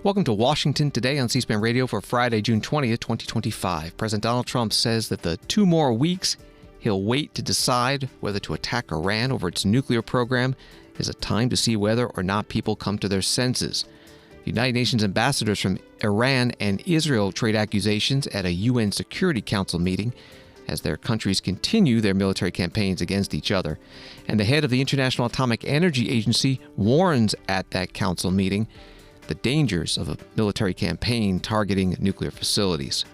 Welcome to Washington Today on C-SPAN Radio for Friday, June 20th, 2025. President Donald Trump says that the 2 more weeks he'll wait to decide whether to attack Iran over its nuclear program is a time to see whether or not people come to their senses. United Nations ambassadors from Iran and Israel trade accusations at a UN Security Council meeting as their countries continue their military campaigns against each other. And the head of the International Atomic Energy Agency warns at that council meeting the dangers of a military campaign targeting nuclear facilities.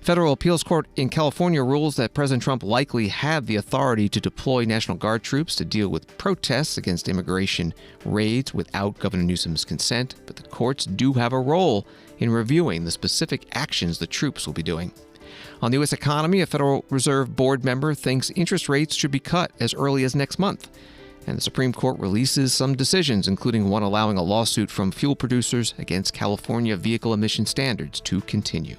Federal appeals court in California rules that President Trump likely had the authority to deploy National Guard troops to deal with protests against immigration raids without Governor Newsom's consent, but the courts do have a role in reviewing the specific actions the troops will be doing. On the U.S. economy, a Federal Reserve Board member thinks interest rates should be cut as early as next month. And the Supreme Court releases some decisions, including one allowing a lawsuit from fuel producers against California vehicle emission standards to continue.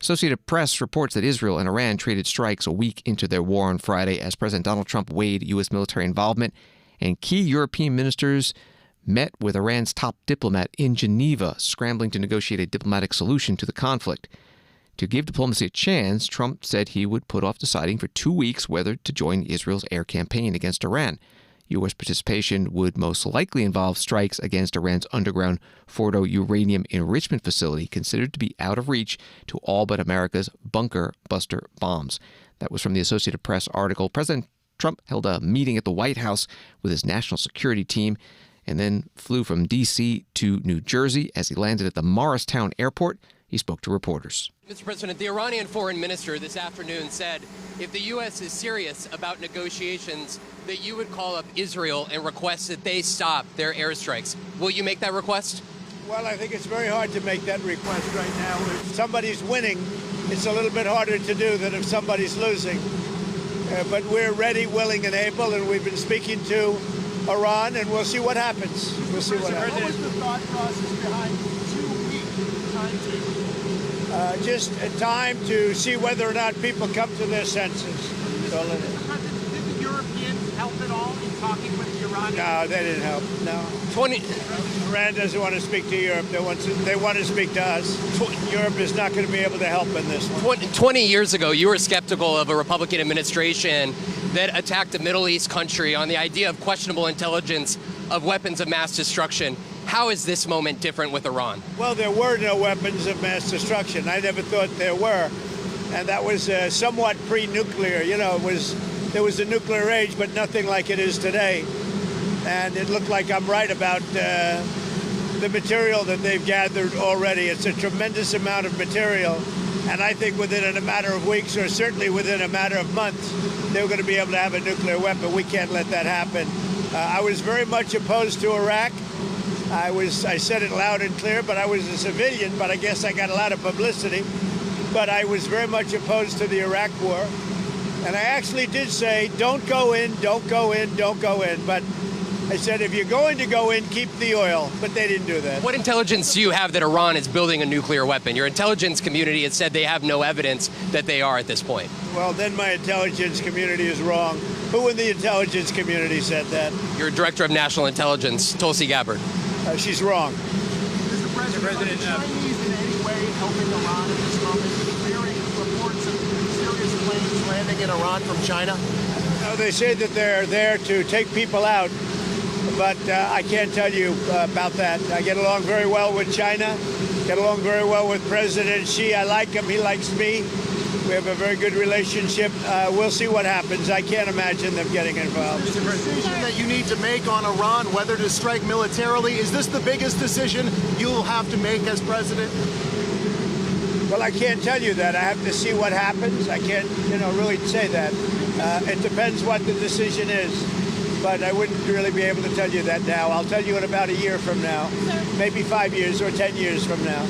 Associated Press reports that Israel and Iran traded strikes a week into their war on Friday as President Donald Trump weighed U.S. military involvement, and key European ministers met with Iran's top diplomat in Geneva, scrambling to negotiate a diplomatic solution to the conflict. To give diplomacy a chance, Trump said he would put off deciding for 2 weeks whether to join Israel's air campaign against Iran. U.S. participation would most likely involve strikes against Iran's underground Fordo uranium enrichment facility, considered to be out of reach to all but America's bunker buster bombs. That was from the Associated Press article. President Trump held a meeting at the White House with his national security team and then flew from D.C. to New Jersey. As he landed at the Morristown airport, he spoke to reporters. Mr. President, the Iranian foreign minister this afternoon said if the U.S. is serious about negotiations, that you would call up Israel and request that they stop their airstrikes. Will you make that request? Well, I think it's very hard to make that request right now. If somebody's winning, it's a little bit harder to do than if somebody's losing. But we're ready, willing, and able, and we've been speaking to Iran, and we'll see what happens. We'll see what happens. What was the thought process behind 2-week timetable? Just a time to see whether or not people come to their senses. Did the Europeans help at all in talking with the Iranians? No, they didn't help. No. Iran doesn't want to speak to Europe. They want to speak to us. Europe is not going to be able to help in this one. 20 years ago, you were skeptical of a Republican administration that attacked a Middle East country on the idea of questionable intelligence of weapons of mass destruction. How is this moment different with Iran? Well, there were no weapons of mass destruction. I never thought there were. And that was somewhat pre-nuclear. You know, there was a nuclear age, but nothing like it is today. And it looked like I'm right about the material that they've gathered already. It's a tremendous amount of material. And I think within a matter of weeks, or certainly within a matter of months, they're going to be able to have a nuclear weapon. We can't let that happen. I was very much opposed to Iraq. I said it loud and clear, but I was a civilian, but I guess I got a lot of publicity. But I was very much opposed to the Iraq war. And I actually did say, don't go in, don't go in, don't go in. But I said, if you're going to go in, keep the oil. But they didn't do that. What intelligence do you have that Iran is building a nuclear weapon? Your intelligence community has said they have no evidence that they are at this point. Well, then my intelligence community is wrong. Who in the intelligence community said that? Your Director of National Intelligence, Tulsi Gabbard. She's wrong. Is the President, are the Chinese in any way helping Iran at this moment? Hearing reports of serious planes landing in Iran from China? No, they say that they're there to take people out, but I can't tell you about that. I get along very well with China, get along very well with President Xi. I like him, he likes me. We have a very good relationship. We'll see what happens. I can't imagine them getting involved. Is the decision that you need to make on Iran, whether to strike militarily, is this the biggest decision you'll have to make as president? Well, I can't tell you that. I have to see what happens. I can't, really say that. It depends what the decision is. But I wouldn't really be able to tell you that now. I'll tell you in about a year from now, maybe 5 years or 10 years from now.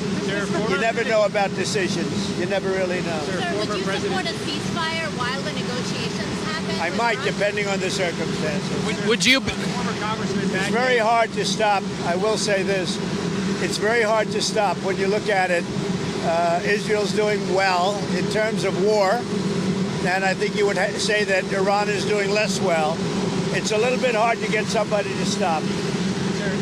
You never know about decisions. You never really know. Sir, would you support a ceasefire while the negotiations happen? I might, depending on the circumstances. Would you? It's very hard to stop. I will say this. It's very hard to stop when you look at it. Israel's doing well in terms of war. And I think you would say that Iran is doing less well. It's a little bit hard to get somebody to stop.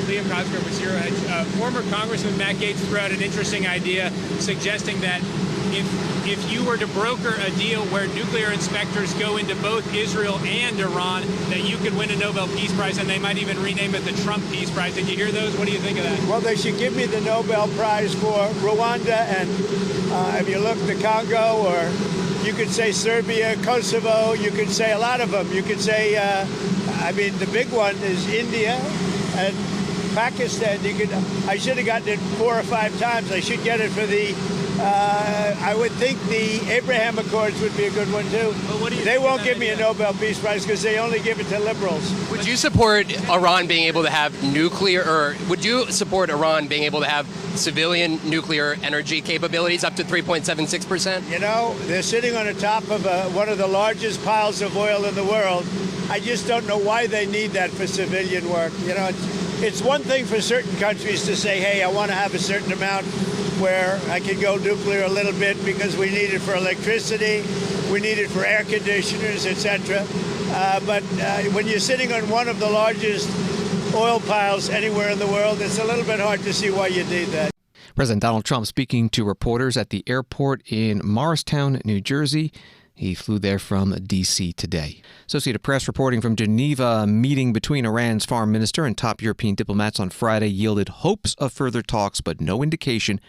Liam Cosgrove with Zero Hedge. Former Congressman Matt Gaetz threw out an interesting idea suggesting that if you were to broker a deal where nuclear inspectors go into both Israel and Iran, that you could win a Nobel Peace Prize, and they might even rename it the Trump Peace Prize. Did you hear those? What do you think of that? Well, they should give me the Nobel Prize for Rwanda, and if you look, the Congo, or you could say Serbia, Kosovo, you could say a lot of them. You could say, the big one is India and Pakistan. I should have gotten it 4 or 5 times. I should get it for the, I would think the Abraham Accords would be a good one, too. They won't give me a Nobel Peace Prize because they only give it to liberals. Would you support Iran being able to have nuclear, or would you support Iran being able to have civilian nuclear energy capabilities up to 3.76%? You know, they're sitting on the top of one of the largest piles of oil in the world. I just don't know why they need that for civilian work. You know, it's one thing for certain countries to say, hey, I want to have a certain amount where I can go nuclear a little bit because we need it for electricity, we need it for air conditioners, etc. But when you're sitting on one of the largest oil piles anywhere in the world, it's a little bit hard to see why you need that. President Donald Trump speaking to reporters at the airport in Morristown, New Jersey. He flew there from D.C. today. Associated Press reporting from Geneva, a meeting between Iran's foreign minister and top European diplomats on Friday yielded hopes of further talks, but no indication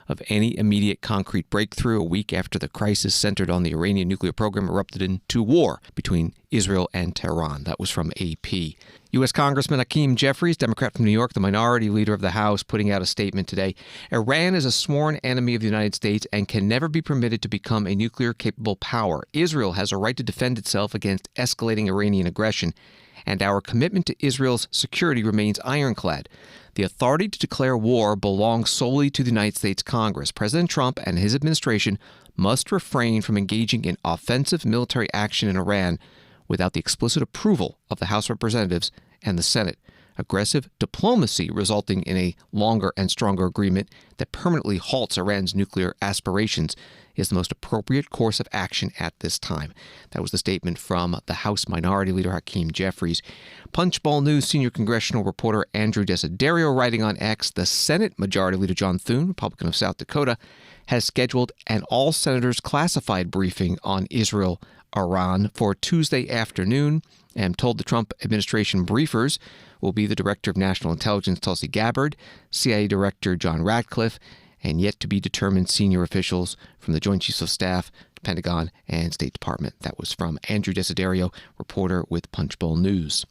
of any immediate concrete breakthrough a week after the crisis centered on the Iranian nuclear program erupted into war between Israel and Tehran. That was from AP. U.S. Congressman Hakeem Jeffries, Democrat from New York, the minority leader of the House, putting out a statement today. Iran is a sworn enemy of the United States and can never be permitted to become a nuclear-capable power. Israel has a right to defend itself against escalating Iranian aggression, and our commitment to Israel's security remains ironclad. The authority to declare war belongs solely to the United States Congress. President Trump and his administration must refrain from engaging in offensive military action in Iran without the explicit approval of the House of Representatives and the Senate. Aggressive diplomacy resulting in a longer and stronger agreement that permanently halts Iran's nuclear aspirations is the most appropriate course of action at this time. That was the statement from the House Minority Leader Hakeem Jeffries. Punchbowl News senior congressional reporter Andrew Desiderio writing on X, the Senate Majority Leader John Thune, Republican of South Dakota, has scheduled an all-senators classified briefing on Israel-Iran for Tuesday afternoon, and told the Trump administration briefers will be the Director of National Intelligence Tulsi Gabbard, CIA Director John Ratcliffe, and yet-to-be-determined senior officials from the Joint Chiefs of Staff, Pentagon, and State Department. That was from Andrew Desiderio, reporter with Punchbowl News.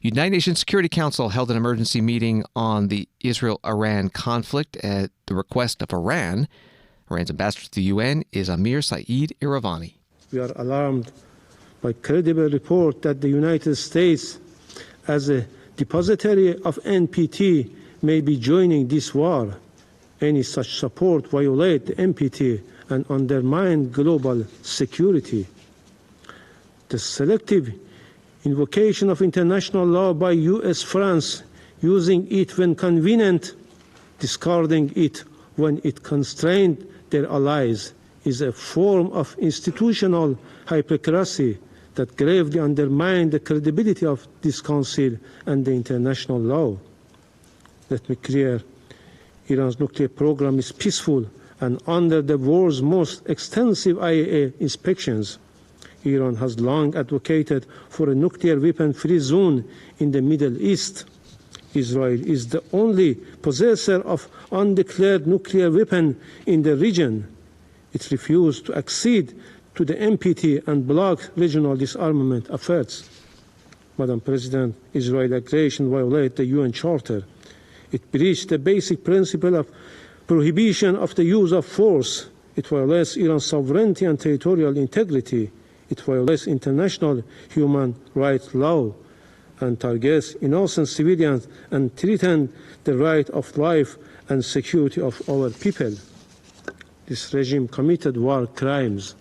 United Nations Security Council held an emergency meeting on the Israel-Iran conflict at the request of Iran. Iran's ambassador to the UN is Amir Saeed Iravani. We are alarmed by credible report that the United States, as a depositary of NPT, may be joining this war. Any such support violates the NPT and undermine global security. The selective invocation of international law by U.S., France, using it when convenient, discarding it when it constrained their allies, is a form of institutional hypocrisy that gravely undermines the credibility of this Council and the international law. Let me be clear. Iran's nuclear program is peaceful and under the world's most extensive IAEA inspections. Iran has long advocated for a nuclear weapon-free zone in the Middle East. Israel is the only possessor of undeclared nuclear weapon in the region. It refused to accede to the NPT and block regional disarmament efforts. Madam President, Israeli aggression violates the UN Charter. It breached the basic principle of prohibition of the use of force. It violates Iran's sovereignty and territorial integrity. It violates international human rights law and targets innocent civilians and threatens the right of life and security of our people. This regime committed war crimes,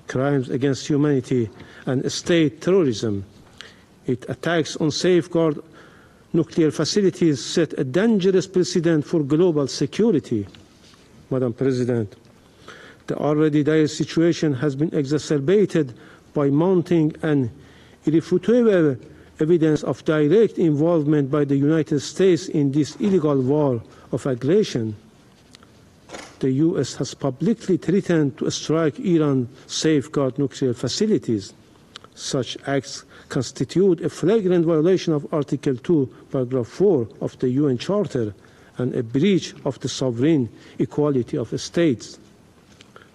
crimes against humanity and state terrorism. It attacks on safeguard nuclear facilities, set a dangerous precedent for global security. Madam President, the already dire situation has been exacerbated by mounting and irrefutable evidence of direct involvement by the United States in this illegal war of aggression, the U.S. has publicly threatened to strike Iran's safeguard nuclear facilities. Such acts constitute a flagrant violation of Article 2, Paragraph 4 of the UN Charter and a breach of the sovereign equality of states.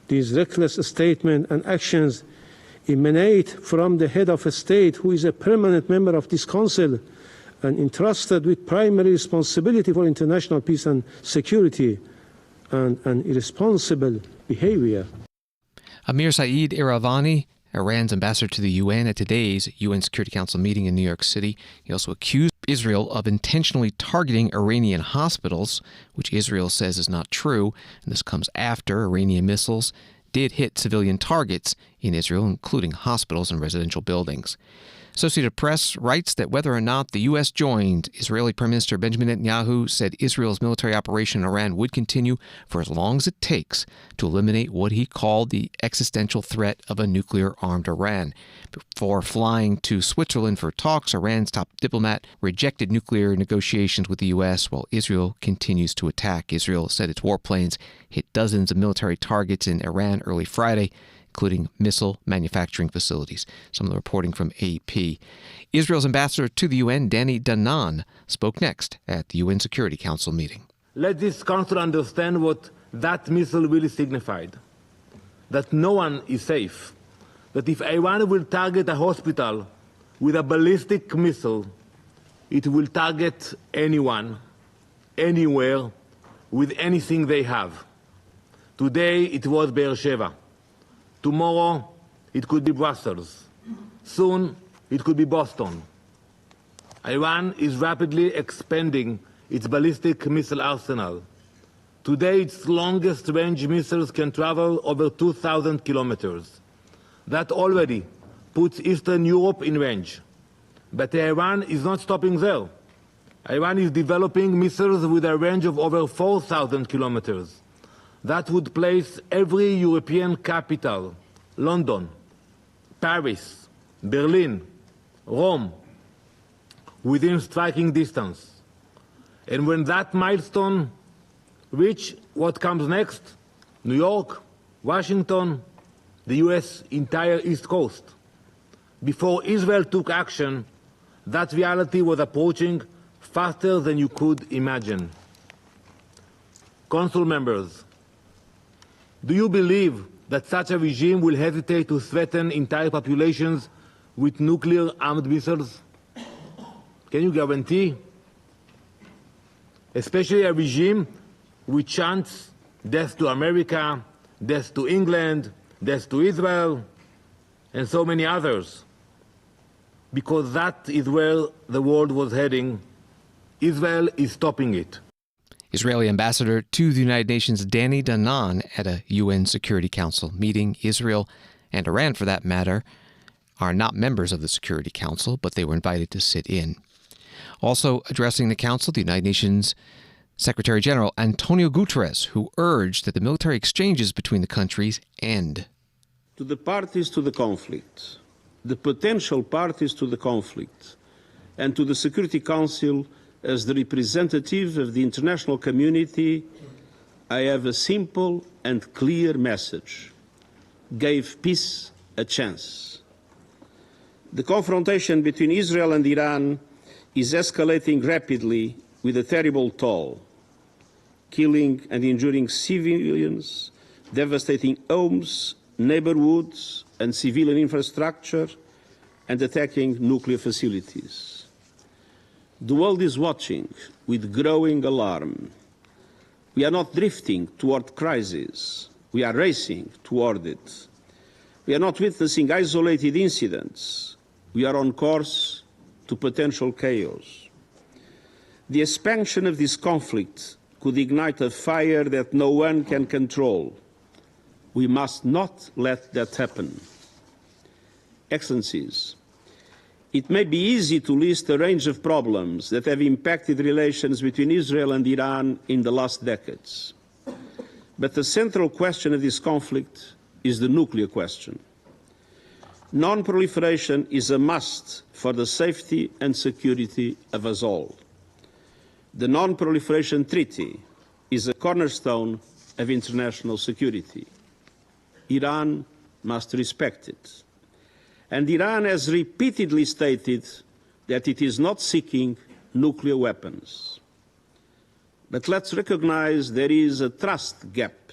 These reckless statements and actions emanate from the head of a state who is a permanent member of this Council and entrusted with primary responsibility for international peace and security, and an irresponsible behavior. Amir Saeed Iravani, Iran's ambassador to the UN at today's UN Security Council meeting in New York City. He also accused Israel of intentionally targeting Iranian hospitals, which Israel says is not true. And this comes after Iranian missiles did hit civilian targets in Israel, including hospitals and residential buildings. Associated Press writes that whether or not the U.S. joined, Israeli Prime Minister Benjamin Netanyahu said Israel's military operation in Iran would continue for as long as it takes to eliminate what he called the existential threat of a nuclear-armed Iran. Before flying to Switzerland for talks, Iran's top diplomat rejected nuclear negotiations with the U.S. while Israel continues to attack. Israel said its warplanes hit dozens of military targets in Iran early Friday, including missile manufacturing facilities. Some of the reporting from AP. Israel's ambassador to the UN, Danny Danon, spoke next at the UN Security Council meeting. Let this council understand what that missile really signified. That no one is safe. That if Iran will target a hospital with a ballistic missile, it will target anyone, anywhere, with anything they have. Today it was Beersheba. Tomorrow, it could be Brussels. Soon, it could be Boston. Iran is rapidly expanding its ballistic missile arsenal. Today, its longest-range missiles can travel over 2,000 kilometers. That already puts Eastern Europe in range. But Iran is not stopping there. Iran is developing missiles with a range of over 4,000 kilometers. That would place every European capital, London, Paris, Berlin, Rome, within striking distance. And when that milestone reaches, what comes next? New York, Washington, the U.S. entire East Coast. Before Israel took action, that reality was approaching faster than you could imagine. Council members, do you believe that such a regime will hesitate to threaten entire populations with nuclear-armed missiles? Can you guarantee? Especially a regime which chants death to America, death to England, death to Israel, and so many others. Because that is where the world was heading. Israel is stopping it. Israeli ambassador to the United Nations Danny Danon at a UN Security Council meeting. Israel and Iran, for that matter, are not members of the Security Council, but they were invited to sit in. Also addressing the Council, the United Nations Secretary General Antonio Guterres, who urged that the military exchanges between the countries end. To the parties to the conflict, the potential parties to the conflict, and to the Security Council as the representative of the international community, I have a simple and clear message. Give peace a chance. The confrontation between Israel and Iran is escalating rapidly with a terrible toll, killing and injuring civilians, devastating homes, neighborhoods, and civilian infrastructure, and attacking nuclear facilities. The world is watching with growing alarm. We are not drifting toward crisis. We are racing toward it. We are not witnessing isolated incidents. We are on course to potential chaos. The expansion of this conflict could ignite a fire that no one can control. We must not let that happen. Excellencies, it may be easy to list a range of problems that have impacted relations between Israel and Iran in the last decades. But the central question of this conflict is the nuclear question. Non-proliferation is a must for the safety and security of us all. The Non-Proliferation Treaty is a cornerstone of international security. Iran must respect it. And Iran has repeatedly stated that it is not seeking nuclear weapons. But let's recognize there is a trust gap.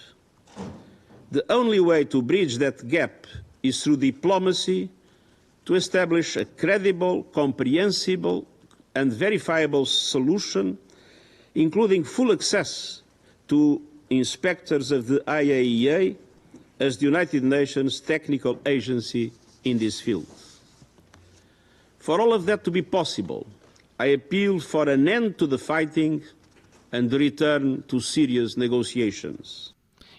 The only way to bridge that gap is through diplomacy to establish a credible, comprehensible, and verifiable solution, including full access to inspectors of the IAEA as the United Nations technical agency in this field. For all of that to be possible, I appeal for an end to the fighting and the return to serious negotiations.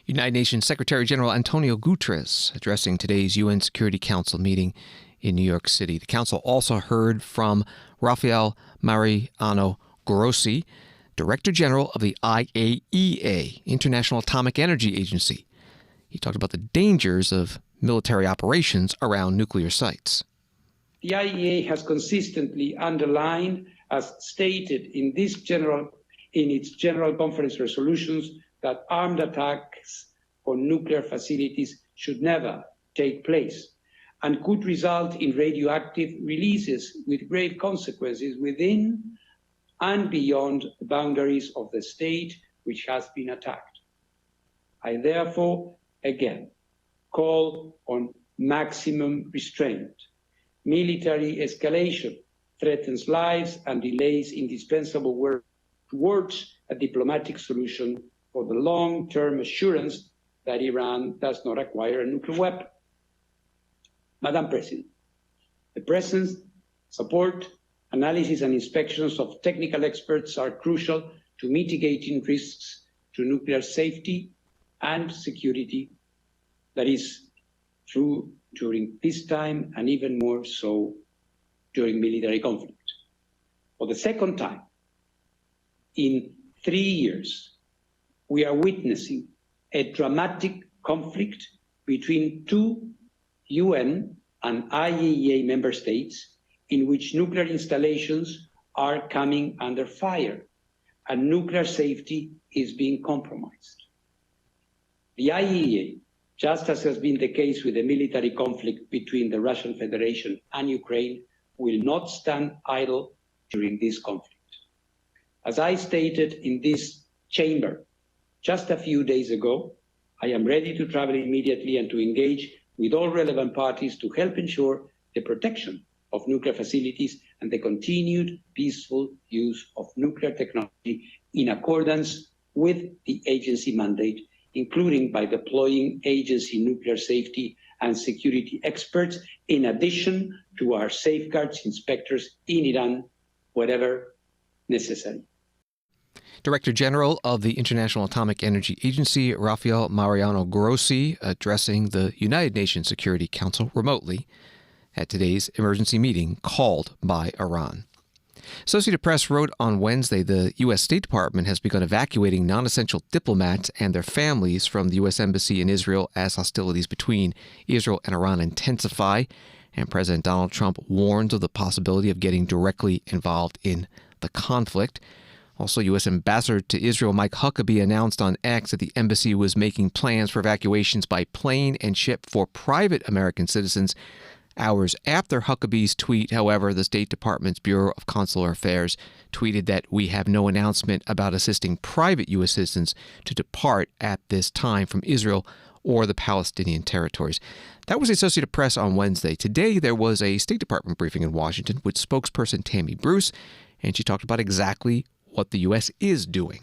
United Nations Secretary General Antonio Guterres addressing today's UN Security Council meeting in New York City. The council also heard from Rafael Mariano Grossi, Director General of the IAEA, International Atomic Energy Agency. He talked about the dangers of military operations around nuclear sites. The IAEA has consistently underlined, as stated in its General Conference resolutions, that armed attacks on nuclear facilities should never take place and could result in radioactive releases with great consequences within and beyond the boundaries of the state which has been attacked. I therefore, again, call on maximum restraint. Military escalation threatens lives and delays indispensable work towards a diplomatic solution for the long-term assurance that Iran does not acquire a nuclear weapon. Madam President, the presence, support, analysis and inspections of technical experts are crucial to mitigating risks to nuclear safety and security. That is true during peacetime and even more so during military conflict. For the second time in 3 years, we are witnessing a dramatic conflict between two UN and IAEA member states in which nuclear installations are coming under fire and nuclear safety is being compromised. The IAEA, just as has been the case with the military conflict between the Russian Federation and Ukraine, will not stand idle during this conflict. As I stated in this chamber just a few days ago, I am ready to travel immediately and to engage with all relevant parties to help ensure the protection of nuclear facilities and the continued peaceful use of nuclear technology in accordance with the agency mandate, including by deploying agency nuclear safety and security experts, in addition to our safeguards inspectors in Iran, wherever necessary. Director General of the International Atomic Energy Agency, Rafael Mariano Grossi, addressing the United Nations Security Council remotely at today's emergency meeting called by Iran. Associated Press wrote on Wednesday the U.S. State Department has begun evacuating non-essential diplomats and their families from the U.S. Embassy in Israel as hostilities between Israel and Iran intensify, and President Donald Trump warns of the possibility of getting directly involved in the conflict. Also, U.S. Ambassador to Israel Mike Huckabee announced on X that the embassy was making plans for evacuations by plane and ship for private American citizens. Hours after Huckabee's tweet, however, the State Department's Bureau of Consular Affairs tweeted that we have no announcement about assisting private U.S. citizens to depart at this time from Israel or the Palestinian territories. That was the Associated Press on Wednesday. Today, there was a State Department briefing in Washington with spokesperson Tammy Bruce, and she talked about exactly what the U.S. is doing.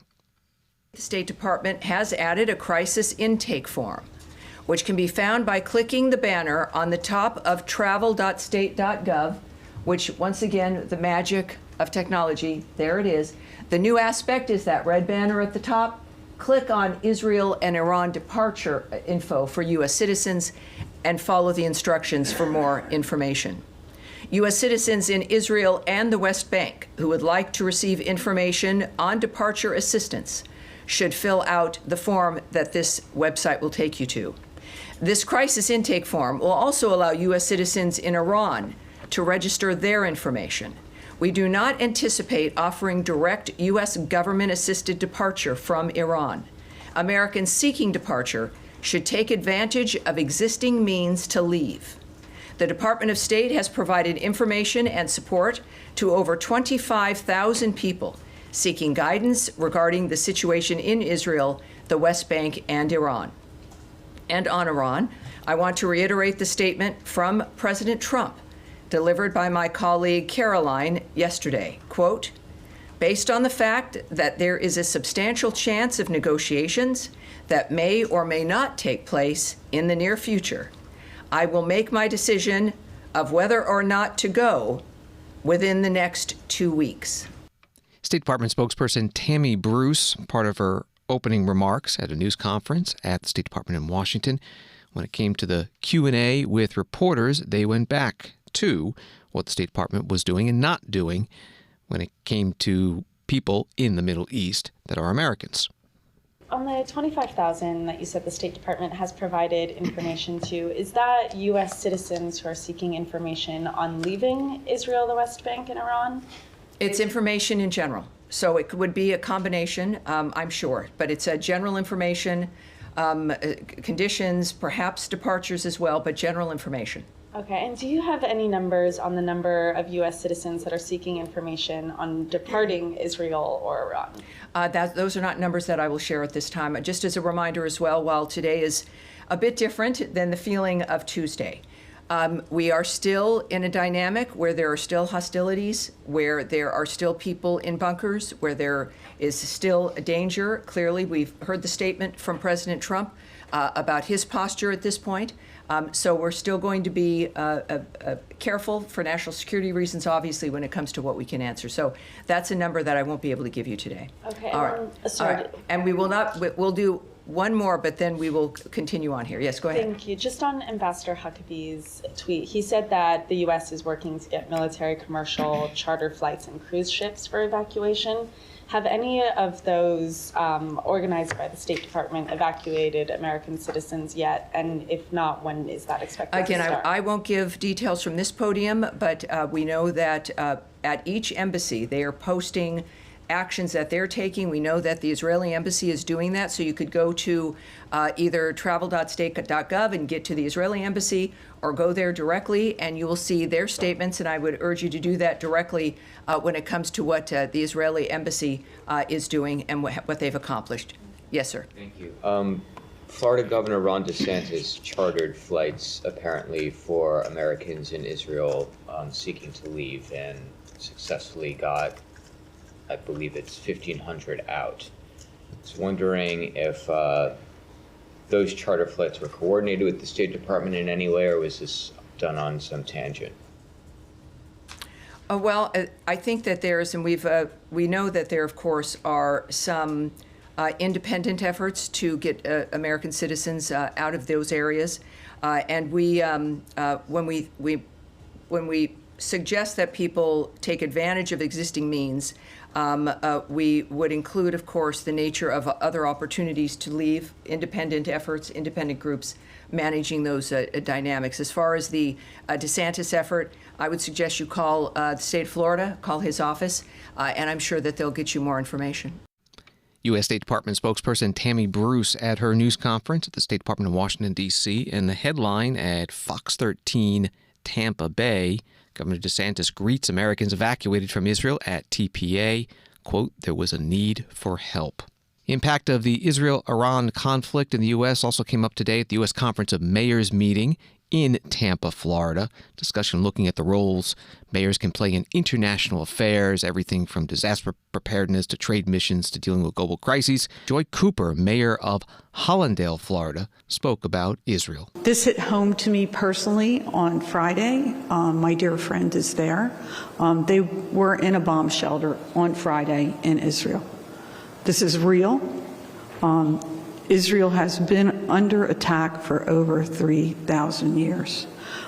The State Department has added a crisis intake form, which can be found by clicking the banner on the top of travel.state.gov, which, once again, the magic of technology, there it is. The new aspect is that red banner at the top. Click on Israel and Iran departure info for U.S. citizens and follow the instructions for more information. U.S. citizens in Israel and the West Bank who would like to receive information on departure assistance should fill out the form that this website will take you to. This crisis intake form will also allow U.S. citizens in Iran to register their information. We do not anticipate offering direct U.S. government-assisted departure from Iran. Americans seeking departure should take advantage of existing means to leave. The Department of State has provided information and support to over 25,000 people seeking guidance regarding the situation in Israel, the West Bank, and Iran. And on Iran, I want to reiterate the statement from President Trump, delivered by my colleague Caroline yesterday. Quote, based on the fact that there is a substantial chance of negotiations that may or may not take place in the near future, I will make my decision of whether or not to go within the next 2 weeks. State Department spokesperson Tammy Bruce, part of her opening remarks at a news conference at the State Department in Washington. When it came to the Q&A with reporters, they went back to what the State Department was doing and not doing when it came to people in the Middle East that are Americans. On the 25,000 that you said the State Department has provided information to, is that U.S. citizens who are seeking information on leaving Israel, the West Bank, and Iran? It's information in general. So it would be a combination, I'm sure, but it's a general information, conditions, perhaps departures as well, but general information. Okay, and do you have any numbers on the number of U.S. citizens that are seeking information on departing Israel or Iran? Those are not numbers that I will share at this time. Just as a reminder as well, while today is a bit different than the feeling of Tuesday, we are still in a dynamic where there are still hostilities, where there are still people in bunkers, where there is still a danger. Clearly, we've heard the statement from President Trump about his posture at this point. So we're still going to be careful for national security reasons, obviously, when it comes to what we can answer. So that's a number that I won't be able to give you today. Okay. All right. Sorry. All right. And we will not, we'll do one more, but then we will continue on here. Yes, go ahead. Thank you. Just on Ambassador Huckabee's tweet, he said that the U.S. is working to get military, commercial, charter flights, and cruise ships for evacuation. Have any of those organized by the State Department evacuated American citizens yet? And if not, when is that expected to start? Again, I won't give details from this podium, but we know that at each embassy, they are posting actions that they're taking. We know that the Israeli embassy is doing that, so you could go to either travel.state.gov and get to the Israeli embassy, or go there directly, and you will see their statements, and I would urge you to do that directly when it comes to what the Israeli embassy is doing and what they've accomplished. Yes, sir. Thank you. Florida Governor Ron DeSantis chartered flights apparently for Americans in Israel seeking to leave and successfully got, I believe it's 1,500 out. I was wondering if those charter flights were coordinated with the State Department in any way, or was this done on some tangent? Well, I think that there's, and we know that there, of course, are some independent efforts to get American citizens out of those areas, and when we suggest that people take advantage of existing means, we would include, of course, the nature of other opportunities to leave, independent efforts, independent groups managing those dynamics. As far as the DeSantis effort, I would suggest you call the state of Florida, call his office, and I'm sure that they'll get you more information. U.S. State Department spokesperson Tammy Bruce at her news conference at the State Department in Washington, D.C., and the headline at Fox 13 Tampa Bay, Governor DeSantis greets Americans evacuated from Israel at TPA. Quote, there was a need for help. The impact of the Israel-Iran conflict in the U.S. also came up today at the U.S. Conference of Mayors meeting in Tampa, Florida. Discussion looking at the roles mayors can play in international affairs, everything from disaster preparedness to trade missions to dealing with global crises. Joy Cooper, mayor of Hollandale, Florida, spoke about Israel. This hit home to me personally on Friday. My dear friend is there. They were in a bomb shelter on Friday in Israel. This is real. Israel has been under attack for over 3,000 years.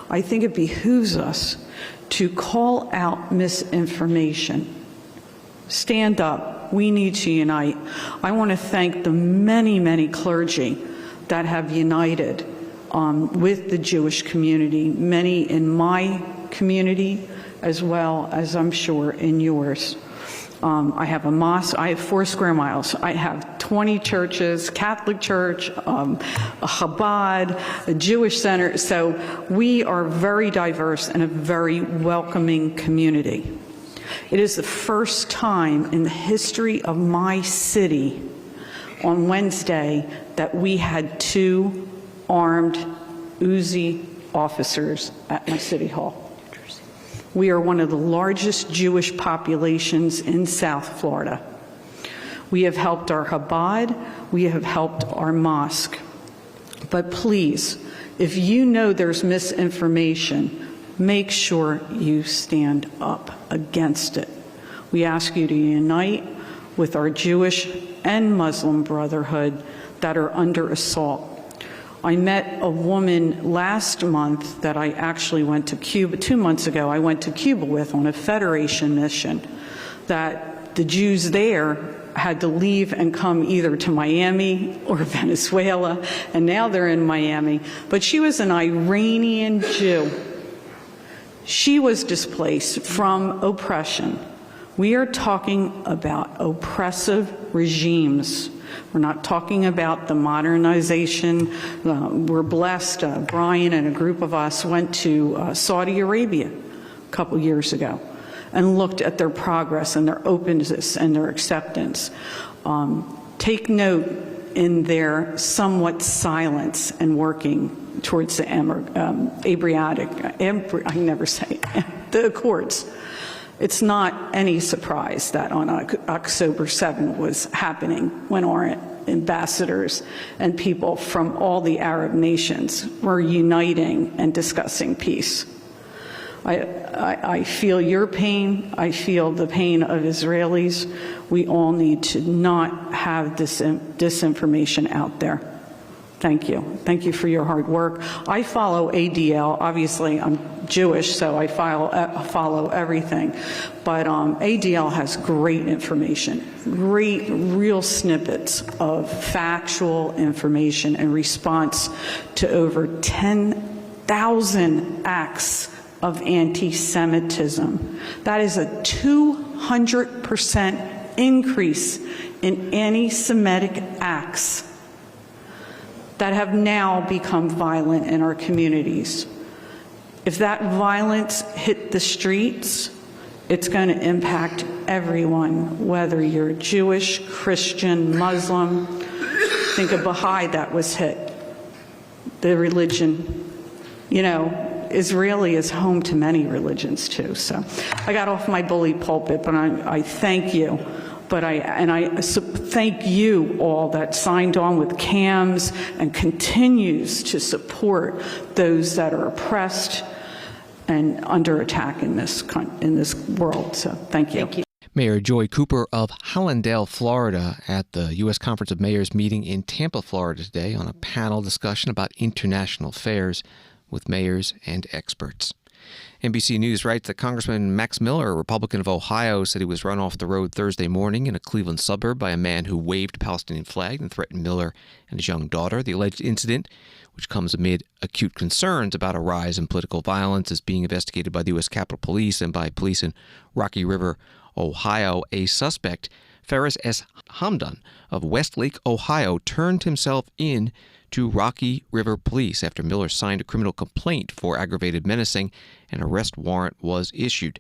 I think it behooves us to call out misinformation. Stand up. We need to unite. I want to thank the many, many clergy that have united with the Jewish community, many in my community, as well as I'm sure in yours. I have a mosque, I have 4 square miles. I have 20 churches, Catholic Church, a Chabad, a Jewish center. So we are very diverse and a very welcoming community. It is the first time in the history of my city on Wednesday that we had 2 armed Uzi officers at my city hall. We are one of the largest Jewish populations in South Florida. We have helped our Chabad, we have helped our mosque. But please, if you know there's misinformation, make sure you stand up against it. We ask you to unite with our Jewish and Muslim brotherhood that are under assault. I met a woman last month that I actually went to Cuba, 2 months ago, I went to Cuba with on a Federation mission, that the Jews there had to leave and come either to Miami or Venezuela, and now they're in Miami. But she was an Iranian Jew. She was displaced from oppression. We are talking about oppressive regimes. We're not talking about the modernization. We're blessed. Brian and a group of us went to Saudi Arabia a couple years ago and looked at their progress and their openness and their acceptance. Take note in their somewhat silence and working towards the the Accords. It's not any surprise that on October 7 was happening when our ambassadors and people from all the Arab nations were uniting and discussing peace. I feel your pain. I feel the pain of Israelis. We all need to not have this disinformation out there. Thank you. Thank you for your hard work. I follow ADL. Obviously, I'm Jewish, so I follow everything. But ADL has great information, great real snippets of factual information in response to over 10,000 acts of anti-Semitism. That is a 200% increase in anti-Semitic acts that have now become violent in our communities. If that violence hit the streets, it's going to impact everyone, whether you're Jewish, Christian, Muslim. Think of Baha'i that was hit. The religion, you know, Israeli is home to many religions too. So I got off my bully pulpit, but I thank you. But I thank you all that signed on with CAMS and continues to support those that are oppressed and under attack in this world. So thank you. Mayor Joy Cooper of Hallandale, Florida, at the U.S. Conference of Mayors meeting in Tampa, Florida today on a panel discussion about international affairs with mayors and experts. NBC News writes that Congressman Max Miller, a Republican of Ohio, said he was run off the road Thursday morning in a Cleveland suburb by a man who waved a Palestinian flag and threatened Miller and his young daughter. The alleged incident, which comes amid acute concerns about a rise in political violence, is being investigated by the U.S. Capitol Police and by police in Rocky River, Ohio. A suspect, Ferris S. Hamdan of Westlake, Ohio, turned himself in to Rocky River Police after Miller signed a criminal complaint for aggravated menacing. An arrest warrant was issued.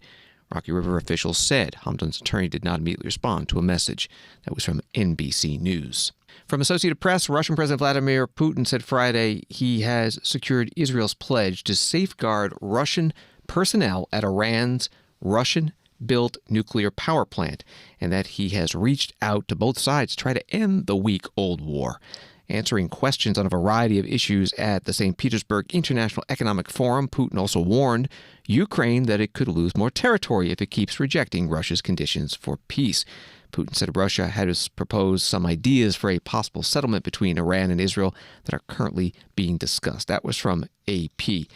Rocky River officials said Hamdan's attorney did not immediately respond to a message. That was from NBC News. From Associated Press, Russian President Vladimir Putin said Friday he has secured Israel's pledge to safeguard Russian personnel at Iran's Russian-built nuclear power plant, and that he has reached out to both sides to try to end the week-old war. Answering questions on a variety of issues at the St. Petersburg International Economic Forum, Putin also warned Ukraine that it could lose more territory if it keeps rejecting Russia's conditions for peace. Putin said Russia has proposed some ideas for a possible settlement between Iran and Israel that are currently being discussed. That was from AP.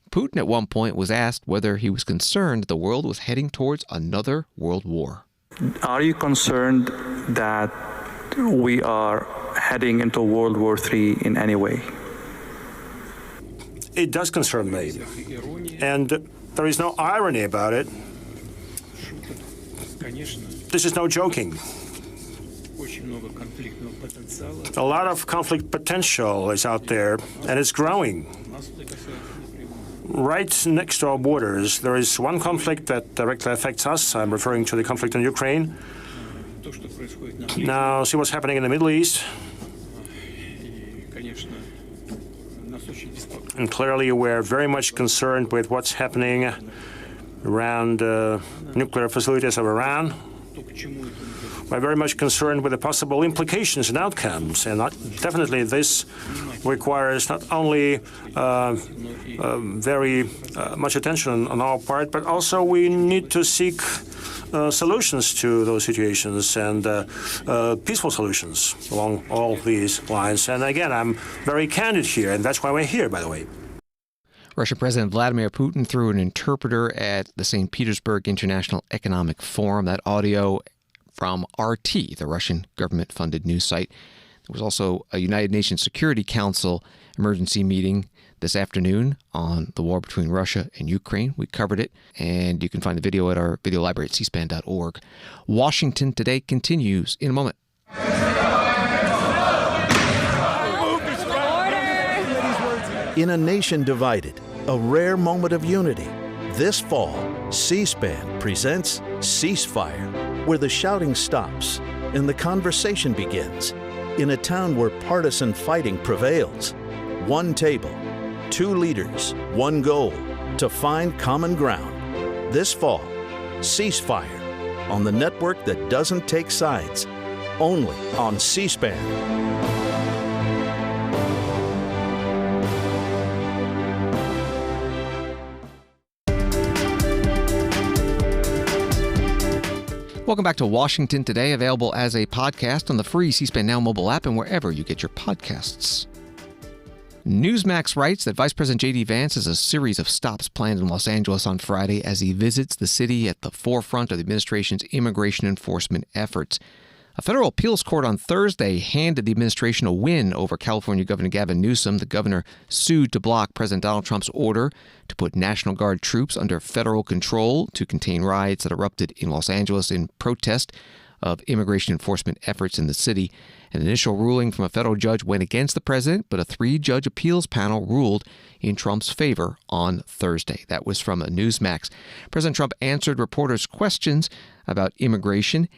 Putin at one point was asked whether he was concerned the world was heading towards another world war. Are you concerned that we are heading into World War III in any way? it does concern me. And there is no irony about it. This is no joking. A lot of conflict potential is out there, and it's growing. Right next to our borders, there is one conflict that directly affects us. I'm referring to the conflict in Ukraine. Now, see what's happening in the Middle East. And clearly, we're very much concerned with what's happening around nuclear facilities of Iran. We're very much concerned with the possible implications and outcomes. And definitely this requires not only very much attention on our part, but also we need to seek solutions to those situations and peaceful solutions along all these lines. And again, I'm very candid here, and that's why we're here, by the way. Russian President Vladimir Putin through an interpreter at the St. Petersburg International Economic Forum. That audio from RT, the Russian government-funded news site. There was also a United Nations Security Council emergency meeting this afternoon on the war between Russia and Ukraine. We covered it, and you can find the video at our video library at cspan.org. Washington Today continues in a moment. In a nation divided, a rare moment of unity. This fall, C-SPAN presents Ceasefire, where the shouting stops and the conversation begins. In a town where partisan fighting prevails. One table, two leaders, one goal, to find common ground. This fall, Ceasefire, on the network that doesn't take sides, only on C-SPAN. Welcome back to Washington Today, available as a podcast on the free C-SPAN Now mobile app and wherever you get your podcasts. Newsmax writes that Vice President J.D. Vance has a series of stops planned in Los Angeles on Friday as he visits the city at the forefront of the administration's immigration enforcement efforts. A federal appeals court on Thursday handed the administration a win over California Governor Gavin Newsom. The governor sued to block President Donald Trump's order to put National Guard troops under federal control to contain riots that erupted in Los Angeles in protest of immigration enforcement efforts in the city. An initial ruling from a federal judge went against the president, but a three-judge appeals panel ruled in Trump's favor on Thursday. That was from Newsmax. President Trump answered reporters' questions about immigration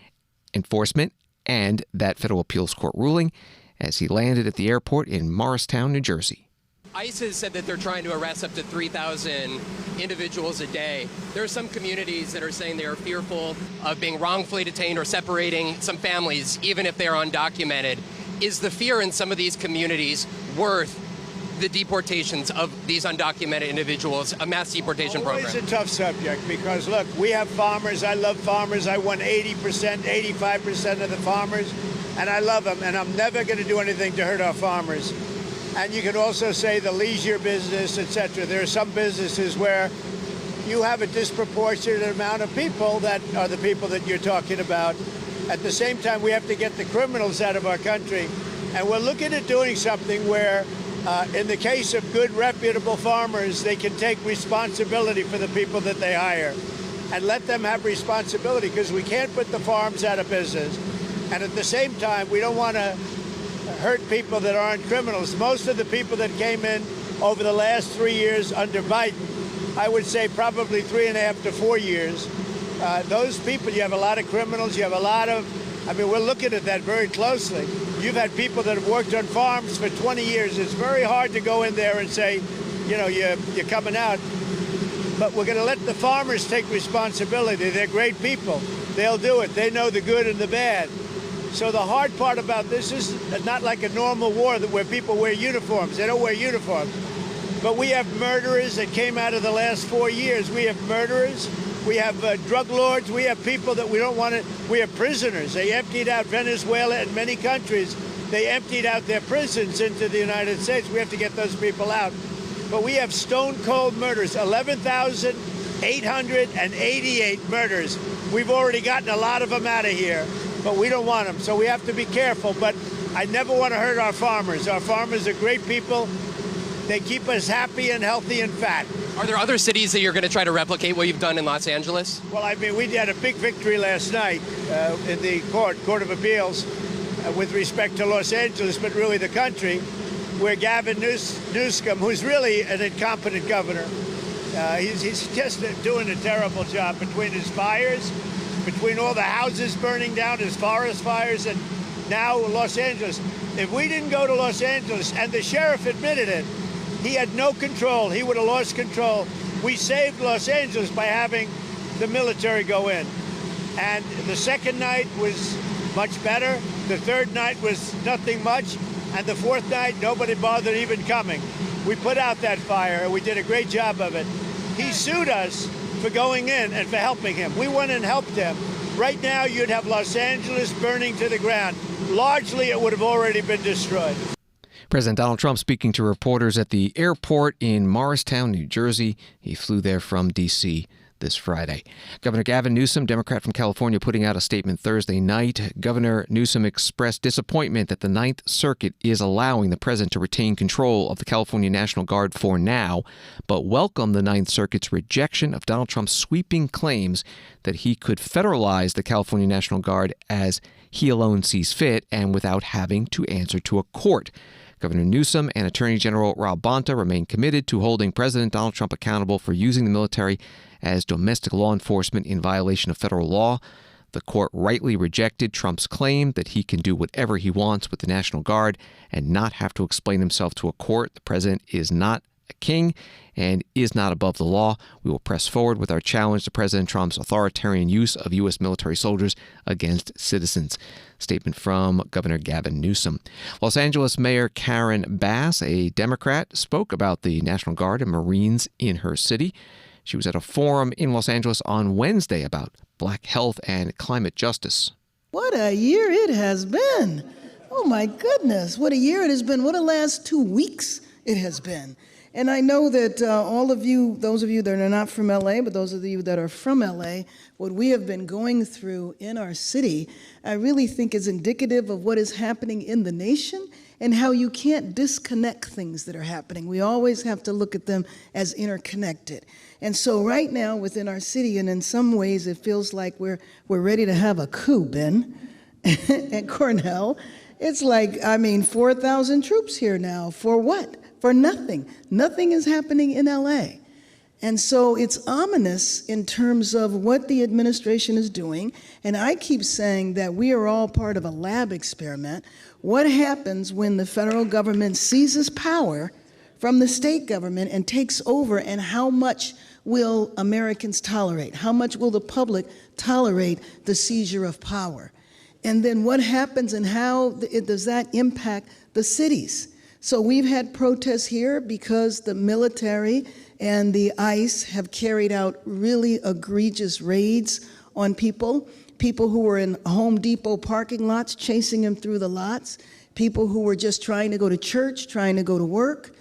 enforcement and that federal appeals court ruling as he landed at the airport in Morristown, New Jersey. ICE has said that they're trying to arrest up to 3,000 individuals a day. There are some communities that are saying they are fearful of being wrongfully detained or separating some families, even if they are undocumented. Is the fear in some of these communities worth the deportations of these undocumented individuals, a mass deportation program? It's a tough subject because, look, we have farmers. I love farmers. I won 80%, 85% of the farmers, and I love them, and I'm never going to do anything to hurt our farmers. And you could also say the leisure business, etc. There are some businesses where you have a disproportionate amount of people that are the people that you're talking about. At the same time, we have to get the criminals out of our country. And we're looking at doing something where in the case of good, reputable farmers, they can take responsibility for the people that they hire and let them have responsibility because we can't put the farms out of business. And at the same time, we don't want to hurt people that aren't criminals. Most of the people that came in over the last 3 years under Biden, I would say probably 3.5 to 4 years, those people, you have a lot of criminals, you have a lot of, we're looking at that very closely. You've had people that have worked on farms for 20 years. It's very hard to go in there and say, you're coming out. But we're going to let the farmers take responsibility. They're great people. They'll do it. They know the good and the bad. So the hard part about this is not like a normal war where people wear uniforms. They don't wear uniforms. But we have murderers that came out of the last 4 years. We have murderers. We have drug lords. We have people that we don't want to. We have prisoners. They emptied out Venezuela and many countries. They emptied out their prisons into the United States. We have to get those people out. But we have stone-cold murders, 11,888 murders. We've already gotten a lot of them out of here, but we don't want them. So we have to be careful. But I never want to hurt our farmers. Our farmers are great people. They keep us happy and healthy and fat. Are there other cities that you're going to try to replicate what you've done in Los Angeles? Well, I mean, we had a big victory last night in the Court of Appeals with respect to Los Angeles, but really the country, where Gavin Newsom, who's really an incompetent governor, he's just doing a terrible job between his fires, between all the houses burning down, his forest fires, and now Los Angeles. If we didn't go to Los Angeles, and the sheriff admitted it, he had no control. He would have lost control. We saved Los Angeles by having the military go in. And the second night was much better. The third night was nothing much. And the fourth night, nobody bothered even coming. We put out that fire, and we did a great job of it. He sued us for going in and for helping him. We went and helped him. Right now, you'd have Los Angeles burning to the ground. Largely, it would have already been destroyed. President Donald Trump speaking to reporters at the airport in Morristown, New Jersey. He flew there from D.C. this Friday. Governor Gavin Newsom, Democrat from California, putting out a statement Thursday night. Governor Newsom expressed disappointment that the Ninth Circuit is allowing the president to retain control of the California National Guard for now, but welcomed the Ninth Circuit's rejection of Donald Trump's sweeping claims that he could federalize the California National Guard as he alone sees fit and without having to answer to a court. Governor Newsom and Attorney General Rob Bonta remain committed to holding President Donald Trump accountable for using the military as domestic law enforcement in violation of federal law. The court rightly rejected Trump's claim that he can do whatever he wants with the National Guard and not have to explain himself to a court. The president is not a king and is not above the law. We will press forward with our challenge to President Trump's authoritarian use of U.S. military soldiers against citizens. Statement from Governor Gavin Newsom. Los Angeles Mayor Karen Bass, a Democrat, spoke about the National Guard and Marines in her city. She was at a forum in Los Angeles on Wednesday about black health and climate justice. What a year it has been. Oh, my goodness. What a year it has been. What a last 2 weeks it has been. And I know that all of you, those of you that are not from LA, but those of you that are from LA, what we have been going through in our city, I really think is indicative of what is happening in the nation and how you can't disconnect things that are happening. We always have to look at them as interconnected. And so right now within our city, and in some ways it feels like we're ready to have a coup, Ben, at Cornell. It's like, 4,000 troops here now. For what? For nothing. Nothing is happening in LA. And so it's ominous in terms of what the administration is doing. And I keep saying that we are all part of a lab experiment. What happens when the federal government seizes power from the state government and takes over, and how much will Americans tolerate? How much will the public tolerate the seizure of power? And then what happens and how does that impact the cities? So we've had protests here because the military and the ICE have carried out really egregious raids on people who were in Home Depot parking lots, chasing them through the lots, people who were just trying to go to church, trying to go to work.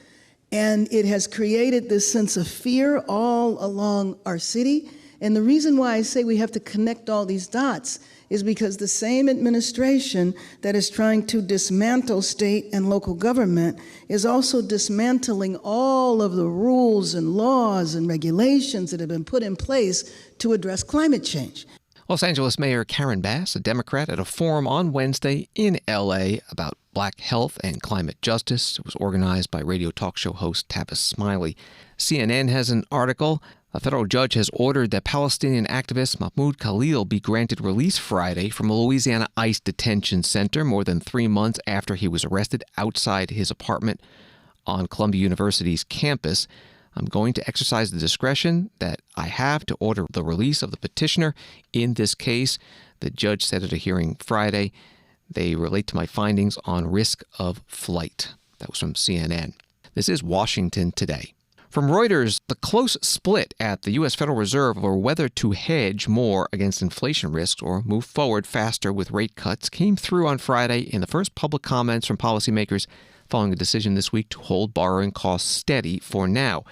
And it has created this sense of fear all along our city. And the reason why I say we have to connect all these dots is because the same administration that is trying to dismantle state and local government is also dismantling all of the rules and laws and regulations that have been put in place to address climate change. Los Angeles Mayor Karen Bass, a Democrat, at a forum on Wednesday in L.A. about black health and climate justice. It was organized by radio talk show host Tavis Smiley. CNN has an article. A federal judge has ordered that Palestinian activist Mahmoud Khalil be granted release Friday from a Louisiana ICE detention center more than 3 months after he was arrested outside his apartment on Columbia University's campus. I'm going to exercise the discretion that I have to order the release of the petitioner in this case, the judge said at a hearing Friday. They relate to my findings on risk of flight. That was from CNN. This is Washington Today. From Reuters, the close split at the U.S. Federal Reserve over whether to hedge more against inflation risks or move forward faster with rate cuts came through on Friday in the first public comments from policymakers following a decision this week to hold borrowing costs steady for now.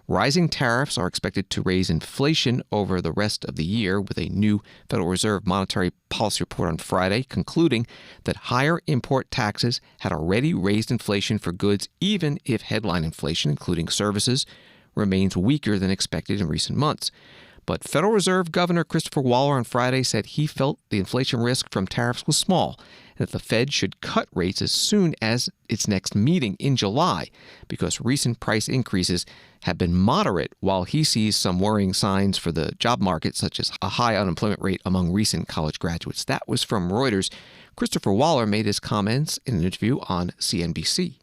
Rising tariffs are expected to raise inflation over the rest of the year, with a new Federal Reserve monetary policy report on Friday concluding that higher import taxes had already raised inflation for goods, even if headline inflation, including services, remains weaker than expected in recent months. But Federal Reserve Governor Christopher Waller on Friday said he felt the inflation risk from tariffs was small, and that the Fed should cut rates as soon as its next meeting in July, because recent price increases have been moderate, while he sees some worrying signs for the job market, such as a high unemployment rate among recent college graduates. That was from Reuters. Christopher Waller made his comments in an interview on CNBC.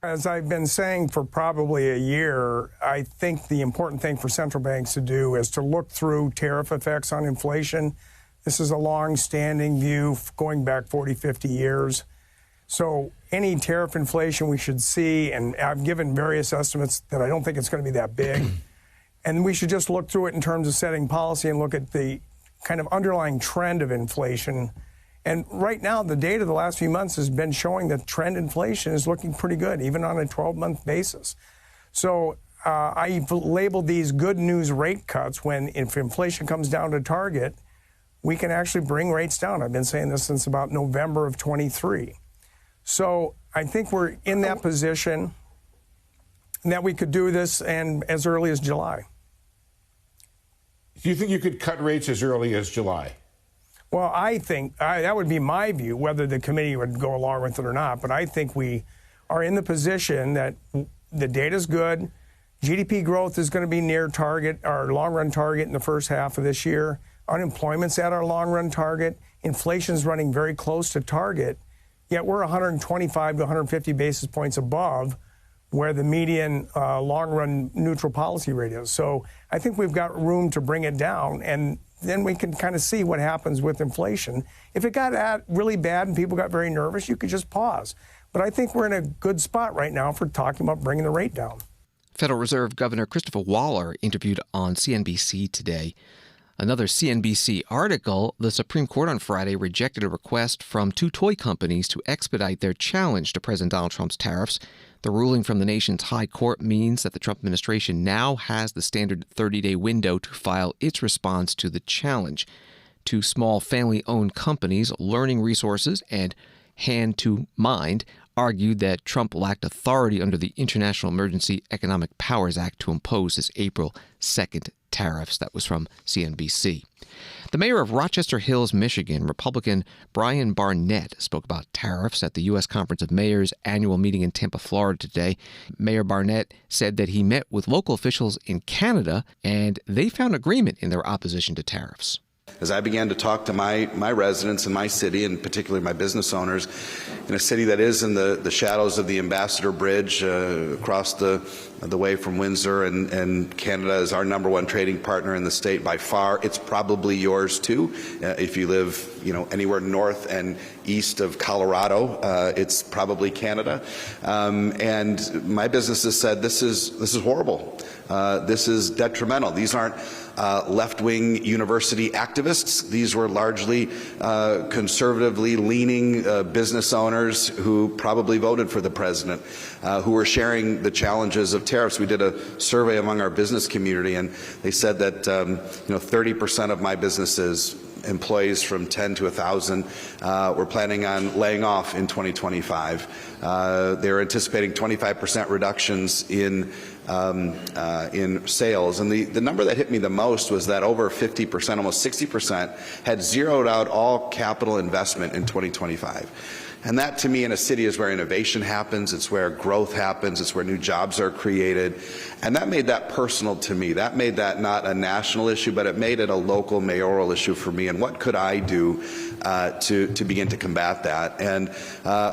As I've been saying for probably a year, I think the important thing for central banks to do is to look through tariff effects on inflation. This is a long-standing view going back 40, 50 years. So any tariff inflation we should see, and I've given various estimates that I don't think it's going to be that big, and we should just look through it in terms of setting policy and look at the kind of underlying trend of inflation. And right now, the data the last few months has been showing that trend inflation is looking pretty good, even on a 12-month basis. So I've labeled these good news rate cuts when, if inflation comes down to target, we can actually bring rates down. I've been saying this since about November of 23. So I think we're in that position that we could do this and as early as July. Do you think you could cut rates as early as July? Well, I think that would be my view, whether the committee would go along with it or not. But I think we are in the position that the data's good. GDP growth is going to be near target, our long-run target in the first half of this year. Unemployment's at our long-run target. Inflation's running very close to target. Yet we're 125 to 150 basis points above where the median long-run neutral policy rate is. So I think we've got room to bring it down, and then we can kind of see what happens with inflation. If it got really bad and people got very nervous, you could just pause. But I think we're in a good spot right now for talking about bringing the rate down. Federal Reserve Governor Christopher Waller interviewed on CNBC today. Another CNBC article, the Supreme Court on Friday rejected a request from two toy companies to expedite their challenge to President Donald Trump's tariffs. The ruling from the nation's high court means that the Trump administration now has the standard 30-day window to file its response to the challenge. Two small family-owned companies, Learning Resources and Hand to Mind, argued that Trump lacked authority under the International Emergency Economic Powers Act to impose his April 2nd tariffs. That was from CNBC. The mayor of Rochester Hills, Michigan, Republican Brian Barnett, spoke about tariffs at the U.S. Conference of Mayors annual meeting in Tampa, Florida today. Mayor Barnett said that he met with local officials in Canada, and they found agreement in their opposition to tariffs. As I began to talk to my residents in my city, and particularly my business owners, in a city that is in the shadows of the Ambassador Bridge across the way from Windsor, and Canada is our #1 trading partner in the state by far. It's probably yours too. If you live, anywhere north and east of Colorado, it's probably Canada. And my businesses said this is horrible. This is detrimental. These aren't left-wing university activists. These were largely conservatively leaning business owners who probably voted for the president, who were sharing the challenges of tariffs. We did a survey among our business community, and they said that 30% of my businesses, employees from 10 to 1,000, were planning on laying off in 2025. They're anticipating 25% reductions in sales. And the number that hit me the most was that over 50%, almost 60%, had zeroed out all capital investment in 2025. And that, to me, in a city is where innovation happens, it's where growth happens, it's where new jobs are created. And that made that personal to me. That made that not a national issue, but it made it a local mayoral issue for me. And what could I do to begin to combat that? And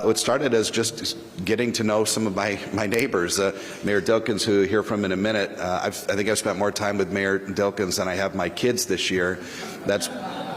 it started as just getting to know some of my neighbors. Mayor Dilkins, who you'll hear from in a minute, I think I've spent more time with Mayor Dilkins than I have my kids this year. That's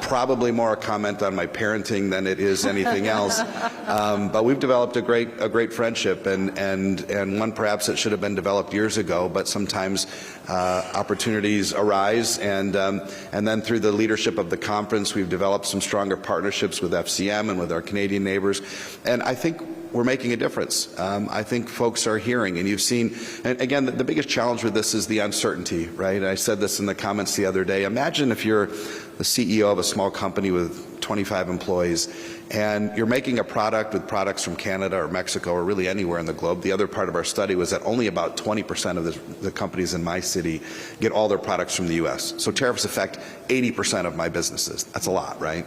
probably more a comment on my parenting than it is anything else. But we've developed a great friendship, and one perhaps that should have been developed years ago. But sometimes opportunities arise, and then through the leadership of the conference, we've developed some stronger partnerships with FCM and with our Canadian neighbors. And I think we're making a difference. I think folks are hearing, and you've seen, and again, the biggest challenge with this is the uncertainty, right? I said this in the comments the other day. Imagine if you're the CEO of a small company with 25 employees, and you're making a product with products from Canada or Mexico or really anywhere in the globe. The other part of our study was that only about 20% of the companies in my city get all their products from the U.S. So tariffs affect 80% of my businesses. That's a lot, right?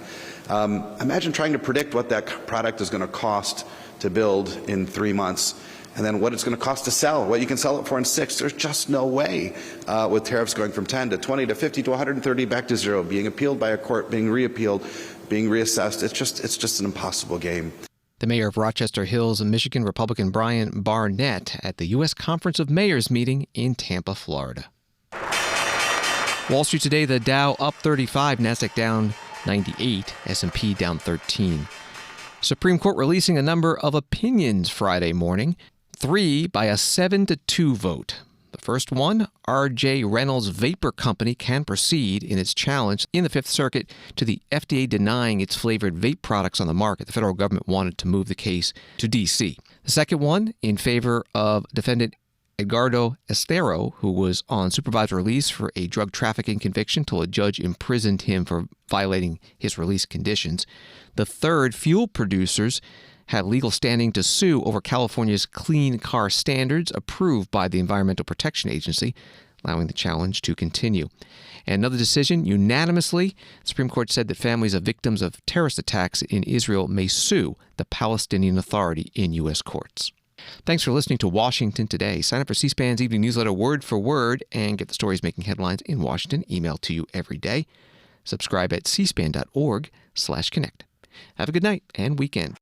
Imagine trying to predict what that product is going to cost to build in 3 months, and then what it's going to cost to sell, what you can sell it for in 6. There's just no way with tariffs going from 10 to 20 to 50 to 130 back to 0, being appealed by a court, being reappealed, being reassessed. It's just an impossible game. The mayor of Rochester Hills, Michigan, Republican Brian Barnett at the U.S. Conference of Mayors meeting in Tampa, Florida. Wall Street today, the Dow up 35, NASDAQ down 98, S&P down 13. Supreme Court releasing a number of opinions Friday morning, 3 by a 7-2 vote. The first one, R.J. Reynolds Vapor Company can proceed in its challenge in the Fifth Circuit to the FDA denying its flavored vape products on the market. The federal government wanted to move the case to D.C. The second one, in favor of defendant Edgardo Estero, who was on supervised release for a drug trafficking conviction till a judge imprisoned him for violating his release conditions. The third, fuel producers have legal standing to sue over California's clean car standards approved by the Environmental Protection Agency, allowing the challenge to continue. And another decision, unanimously, the Supreme Court said that families of victims of terrorist attacks in Israel may sue the Palestinian Authority in U.S. courts. Thanks for listening to Washington Today. Sign up for C-SPAN's evening newsletter word for word and get the stories making headlines in Washington emailed to you every day. Subscribe at cspan.org/connect. Have a good night and weekend.